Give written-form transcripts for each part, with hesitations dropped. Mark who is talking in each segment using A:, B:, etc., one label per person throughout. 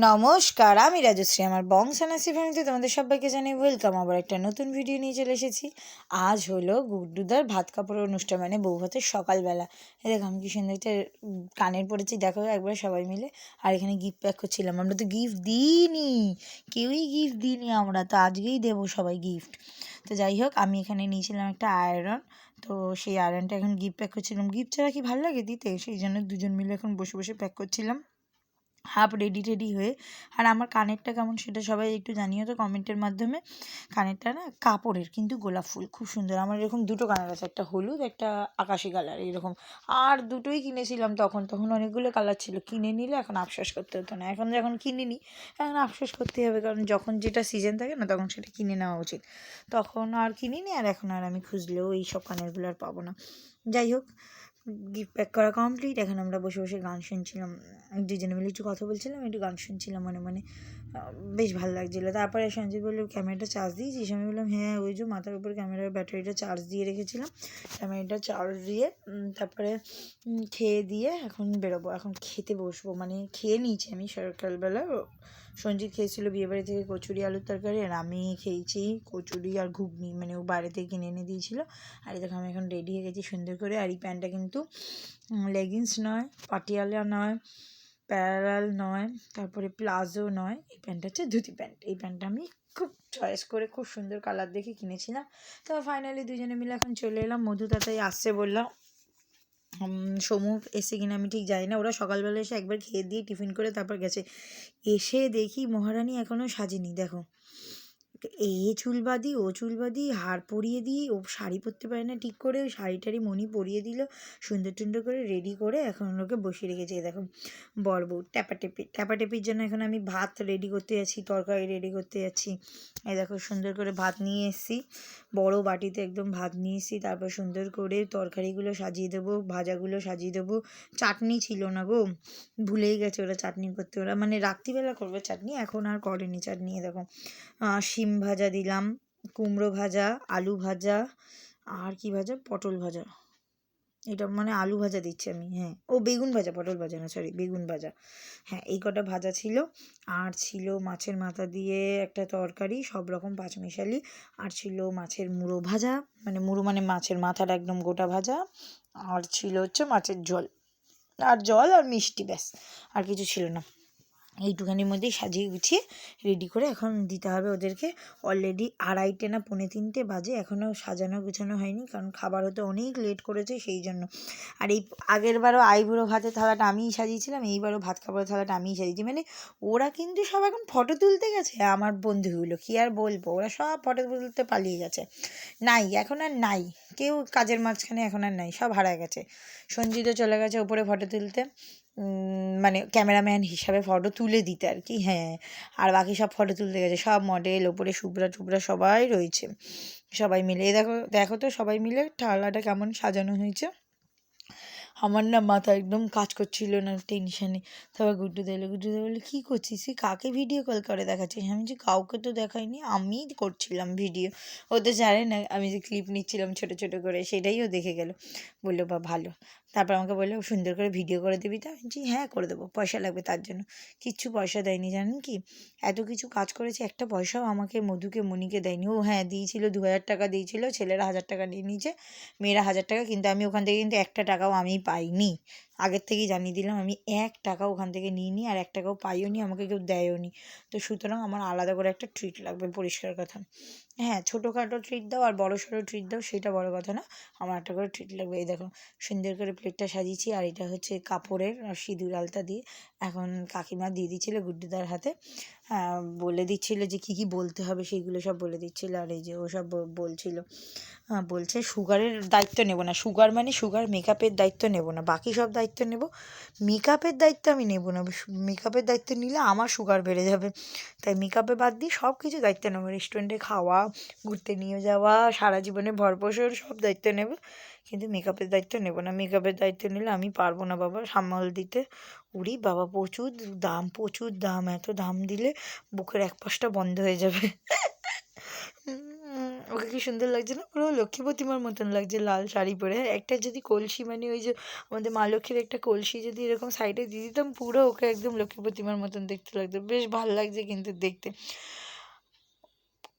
A: নমস্কার, আমি রাজশ্রী। আমার বংশানাসি ফ্যামিলিতে তোমাদের সবাইকে জানাই ওয়েলকাম। আবার একটা নতুন ভিডিও নিয়ে চলে এসেছি। আজ হলো গুড্ডুদার ভাত কাপড়ের অনুষ্ঠান, মানে বউ ভাতের সকালবেলা। এই দেখো আমি কি সুন্দর একটা কানের পড়েছি, দেখো একবার সবাই মিলে। আর এখানে গিফট প্যাক করছিলাম। আমরা তো গিফট দিইনি, কেউই গিফট দিইনি, আমরা তো আজকেই দেবো সবাই গিফট। তো যাই হোক, আমি এখানে নিয়েছিলাম একটা আয়রন। তো সেই আয়রনটা এখন গিফট প্যাক করছিলাম। গিফট ছাড়া কি ভালো লাগে দিতে, সেই জন্য দুজন মিলে এখন বসে বসে প্যাক করছিলাম হাফ রেডি হয়ে। আর আমার কানেরটা কেমন সেটা সবাই একটু জানিও তো কমেন্টের মাধ্যমে। কানেরটা না কাপড়ের, কিন্তু গোলাপ ফুল খুব সুন্দর। আমার এরকম দুটো কানের আছে, একটা হলুদ একটা আকাশি কালার এরকম। আর দুটোই কিনেছিলাম তখন তখন অনেকগুলো কালার ছিল। কিনে নিলে এখন আফসোস করতে হতো না, এখন যখন কিনিনি এখন আফসোস করতেই হবে, কারণ যখন যেটা সিজন থাকে না তখন সেটা কিনে নেওয়া উচিত। তখন আর কিনিনি, আর এখন আর আমি খুঁজলেও এই সব কানেরগুলো আর পাবো না। যাই হোক, গিফট প্যাক করা কমপ্লিট। এখন আমরা বসে বসে গান শুনছিলাম, দুজনে মিলে একটু কথা বলছিলাম, একটু গান শুনছিলাম মনে মনে। বেশ ভালো লাগছিলো। তারপরে সঞ্জয় বললো ক্যামেরাটা চার্জ দিয়েছিস? আমি বললাম হ্যাঁ, ওই যে মাথার উপর ক্যামেরার ব্যাটারিটা চার্জ দিয়ে রেখেছিলাম। ক্যামেরাটা চার্জ দিয়ে তারপরে খেয়ে দিয়ে এখন বেরোবো, এখন খেতে বসবো। মানে খেয়ে নিয়েছি আমি সকালবেলা। সঞ্জিত খেয়েছিল বিয়েবাড়ি থেকে কচুরি আলুর তরকারি, আর আমি খেয়েছি কচুরি আর ঘুগনি, মানে ও বাইরে থেকে কিনে এনে দিয়েছিলো। আর দেখো আমি এখন রেডি হয়ে গেছি সুন্দর করে। আর এই প্যান্টটা কিন্তু লেগিংস নয়, পাটিয়ালা নয়, প্যারাল নয়, তারপরে প্লাজো নয়, এই প্যান্টটা হচ্ছে ধুতি প্যান্ট। এই প্যান্টটা আমি খুব চয়েস করে খুব সুন্দর কালার দেখে কিনেছিলাম। তো ফাইনালি দুজনে মিলে এখন চলে এলাম। মধু তাতাই আসছে বললাম, সমু এসে কিনা আমি ঠিক জানি না। ওরা সকালবেলা এসে একবার খেয়ে দিয়ে টিফিন করে তারপর গেছে। এসে দেখি মহারানী এখনও সাজেনি। দেখো, এ চুল বাঁধি, ও চুল বাঁধি, হার পরিয়ে দিই, ও শাড়ি পরতে পারে না ঠিক করে, ওই শাড়ি টাড়ি মণি পরিয়ে দিল, সুন্দর টুন্দর করে রেডি করে এখন ওকে বসিয়ে রেখেছে। দেখো বর বউ ট্যাপাটেপির জন্য এখন আমি ভাত রেডি করতে যাচ্ছি, তরকারি রেডি করতে যাচ্ছি। এই দেখো সুন্দর করে ভাত নিয়ে এসেছি, বড় বাটিতে একদম ভাত নিয়ে এসেছি। তারপর সুন্দর করে তরকারিগুলো সাজিয়ে দেবো, ভাজাগুলো সাজিয়ে দেবো। চাটনি ছিল না গো, ভুলেই গেছে ওরা চাটনি করতে। ওরা মানে রাত্রিবেলা করবে চাটনি, এখন আর করেনি চাটনি। দেখো শিম ভাজা দিলাম, কুমড়ো ভাজা, আলু ভাজা, আর কি ভাজা, পটল ভাজা। এটা মানে আলু ভাজা দিচ্ছি আমি, হ্যাঁ ও বেগুন ভাজা, পটল ভাজা না, সরি বেগুন ভাজা। হ্যাঁ এই কটা ভাজা ছিল। আর ছিল মাছের মাথা দিয়ে একটা তরকারি, সব রকম পাঁচমিশালি। আর ছিল মাছের মুড়ো ভাজা, মানে মুড়ো মানে মাছের মাথাটা একদম গোটা ভাজা। আর ছিল হচ্ছে মাছের ঝোল, আর জল আর মিষ্টি, ব্যাস আর কিছু ছিল না। এইটুখানির মধ্যেই সাজিয়ে গুছিয়ে রেডি করে এখন দিতে হবে ওদেরকে। অলরেডি 2:30 না 2:45 বাজে, এখনও সাজানো গুছানো হয়নি, কারণ খাবার হতে অনেক লেট করেছে সেই জন্য। আর এই আগেরবারও আইবুড়ো ভাতের থালাটা আমিই সাজিয়েছিলাম, এইবারও ভাত খাবারের থালাটা আমিই সাজিয়েছি। মানে ওরা কিন্তু সব এখন ফটো তুলতে গেছে, আমার বন্ধুগুলো কী আর বলবো, ওরা সব ফটো তুলতে পালিয়ে গেছে। নাই, এখন আর নাই কেউ কাজের মাঝখানে, এখন আর নাই, সব হারায় গেছে। সঞ্জিতও চলে গেছে ওপরে ফটো তুলতে, মানে ক্যামেরাম্যান হিসাবে ফটো তুলে দিতে আর কি, হ্যাঁ। আর বাকি সব ফটো তুলতে গেছে, সব মডেল ওপরে শুভ্রা টুবরা সবাই রয়েছে। সবাই মিলে দেখো দেখো তো সবাই মিলে ঠালাটা কেমন সাজানো হয়েছে। আমার না মাথা একদম কাজ করছিল না টেনশানে। তারপর গুড্ডুদা বললো কী করছিস তুই, কাকে ভিডিও কল করে দেখাচ্ছিস? আমি যে কাউকে তো দেখাইনি, আমিই করছিলাম ভিডিও। ও তো জানে না আমি যে ক্লিপ নিচ্ছিলাম ছোটো ছোটো করে, সেটাই ও দেখে গেল। বললো বা ভালো। তারপর আমাকে বললো সুন্দর করে ভিডিও করে দিবি তো? আমি বলছি হ্যাঁ করে দেবো, পয়সা লাগবে তার জন্য। কিচ্ছু পয়সা দেয়নি, জানেন কি? এত কিছু কাজ করেছে, একটা পয়সাও আমাকে মধুকে মণিকে দেয়নি। ও হ্যাঁ দিয়েছিল 2,000 টাকা দিয়েছিল, ছেলেরা 1,000 টাকা নিয়ে নিয়েছে, মেয়েরা 1,000 টাকা, কিন্তু আমি ওখান থেকে কিন্তু একটা টাকাও আমি পাইনি। আগের থেকেই জানিয়ে দিলাম, আমি 1 টাকাও ওখান থেকে নিইনি, আর 1 টাকাও পাইও নি, আমাকে কেউ দেয়ও নি। তো সুতরাং আমার আলাদা করে একটা ট্রিট লাগবে, পরিষ্কার কথা। হ্যাঁ ছোটোখাটো ট্রিট দাও আর বড়ো সড়ো ট্রিট দাও, সেটা বড়ো কথা না, আমার একটা করে ট্রিট লাগবে। এই দেখো সুন্দর করে প্লেটটা সাজিয়েছি, আর এটা হচ্ছে কাপড়ের আর সিঁদুর আলতা দিয়ে। এখন কাকিমা দিয়ে দিচ্ছিলো গুড্ডুদার হাতে, বলে দিচ্ছিলো যে কী কী বলতে হবে সেইগুলো সব বলে দিচ্ছিলো। আর এই যে ও সব বলছিলো, বলছে সুগারের দায়িত্ব নেব না, সুগার মানে সুগার, মেকআপের দায়িত্ব নেব না, বাকি সব দায়িত্ব নেব, মেকআপের দায়িত্ব আমি নেব না। মেকআপের দায়িত্ব নিলে আমার সুগার বেড়ে যাবে, তাই মেকআপে বাদ দিয়ে সব কিছু দায়িত্ব নেবো। রেস্টুরেন্টে খাওয়া, ঘুরতে নিয়ে যাওয়া, সারা জীবনে ভরপোষণ সব দায়িত্ব নেব, কিন্তু মেকআপের দায়িত্ব নেব না। মেকআপের দায়িত্ব নিলে আমি পারবো না বাবা সামাল দিতে। উরি বাবা প্রচুর দাম, প্রচুর দাম, এত দাম দিলে বুকের এক পাশটা বন্ধ হয়ে যাবে। ওকে কি সুন্দর লাগছে না, পুরো লক্ষ্মী প্রতিমার মতন লাগছে লাল শাড়ি পরে। হ্যাঁ, একটা যদি কলসি মানে ওই যে আমাদের মা লক্ষ্মীর একটা কলসি যদি এরকম সাইডে দিয়ে দিতাম, পুরো ওকে একদম লক্ষ্মী প্রতিমার মতন দেখতে লাগতো। বেশ ভালো লাগছে কিন্তু দেখতে,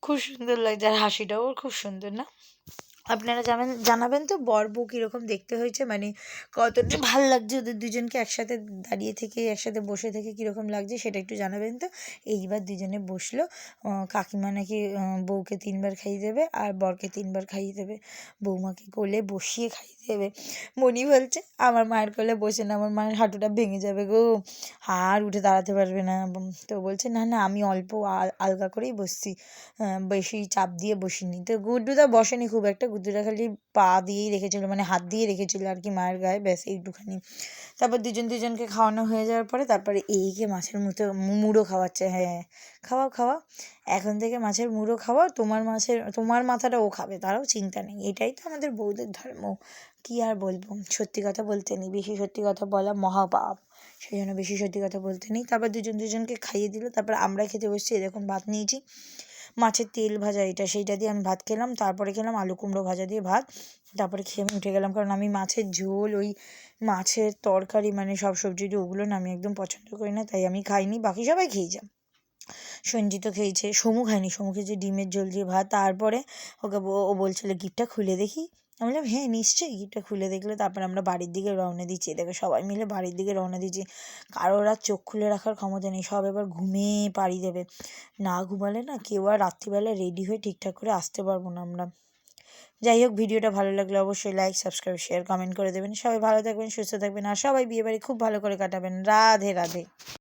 A: খুব সুন্দর লাগছে, আর হাসিটাও ওর খুব সুন্দর না? আপনারা জানাবেন তো বর বউ কীরকম দেখতে হয়েছে, মানে কতটা ভাল লাগছে ওদের দুজনকে একসাথে দাঁড়িয়ে থেকে একসাথে বসে থেকে কীরকম লাগছে সেটা একটু জানাবেন তো। এইবার দুজনে বসলো, কাকিমা নাকি বউকে 3বার খাইয়ে দেবে আর বরকে 3বার খাইয়ে দেবে, বৌমাকে কোলে বসিয়ে খাইয়ে দেবে। মনি বলছে আমার মায়ের কোলে বসে না, আমার মায়ের হাঁটুটা ভেঙে যাবে গো, আর উঠে দাঁড়াতে পারবে না। তো বলছে না না আমি অল্প আলগা করেই বসছি, বেশি চাপ দিয়ে বসিনি। তো গুড্ডুদা বসেনি খুব একটা, গুড্ডুদা খালি পা দিয়েই রেখেছিল, মানে হাত দিয়ে রেখেছিল আর কি মায়ের গায়ে, ব্যাস এইটুখানি। তারপর দুজনকে খাওয়ানো হয়ে যাওয়ার পরে তারপরে এইকে মাছের মুড়ো খাওয়াচ্ছে। হ্যাঁ, খাওয়াও খাওয়াও, এখন থেকে মাছের মুড়ো খাওয়াও, তোমার মাথাটা ও খাবে, তারাও চিন্তা নেই। এটাই তো আমাদের বউদের ধর্ম, কি আর বলবো। সত্যি কথা বলতে নেই, বেশি সত্যি কথা বলা মহাপাপ, সেই জন্য বেশি সত্যি কথা বলতে নেই। তারপর দুজনকে খাইয়ে দিল, তারপর আমরা খেতে বসছি। এরকম ভাত নিয়েছি, মাছের তেল ভাজা এটা সেইটা দিয়ে আমি ভাত খেলাম, তারপরে খেলাম আলু কুমড়ো ভাজা দিয়ে ভাত, তারপরে খেয়ে আমি উঠে গেলাম, কারণ আমি মাছের ঝোল, ওই মাছের তরকারি মানে সব সবজি দিয়ে ওগুলো না আমি একদম পছন্দ করি না, তাই আমি খাইনি, বাকি সবাই খেয়েছে। সঞ্জিতও খেয়েছে, সমু খায়নি, সমু খেয়েছে ডিমের ঝোল দিয়ে ভাত। তারপরে ওকে ও বলছিল গিফটটা খুলে দেখি, আমি বললাম হ্যাঁ নিশ্চয়ই, গিফটটা খুলে দেখলে তারপরে আমরা বাড়ির দিকে রওনা দিচ্ছি। দেখো সবাই মিলে বাড়ির দিকে রওনা দিচ্ছি, কারোর আর চোখ খুলে রাখার ক্ষমতা নেই, সব এবার ঘুমিয়ে পাড়ি দেবে, না ঘুমালে না কেউ আর রাত্রিবেলা রেডি হয়ে ঠিকঠাক করে আসতে পারবো না আমরা। যাই হোক, ভিডিওটা ভালো লাগলে অবশ্যই লাইক সাবস্ক্রাইব শেয়ার কমেন্ট করে দেবেন। সবাই ভালো থাকবেন, সুস্থ থাকবেন, আর সবাই বিয়েবাড়ি খুব ভালো করে কাটাবেন। রাধে রাধে।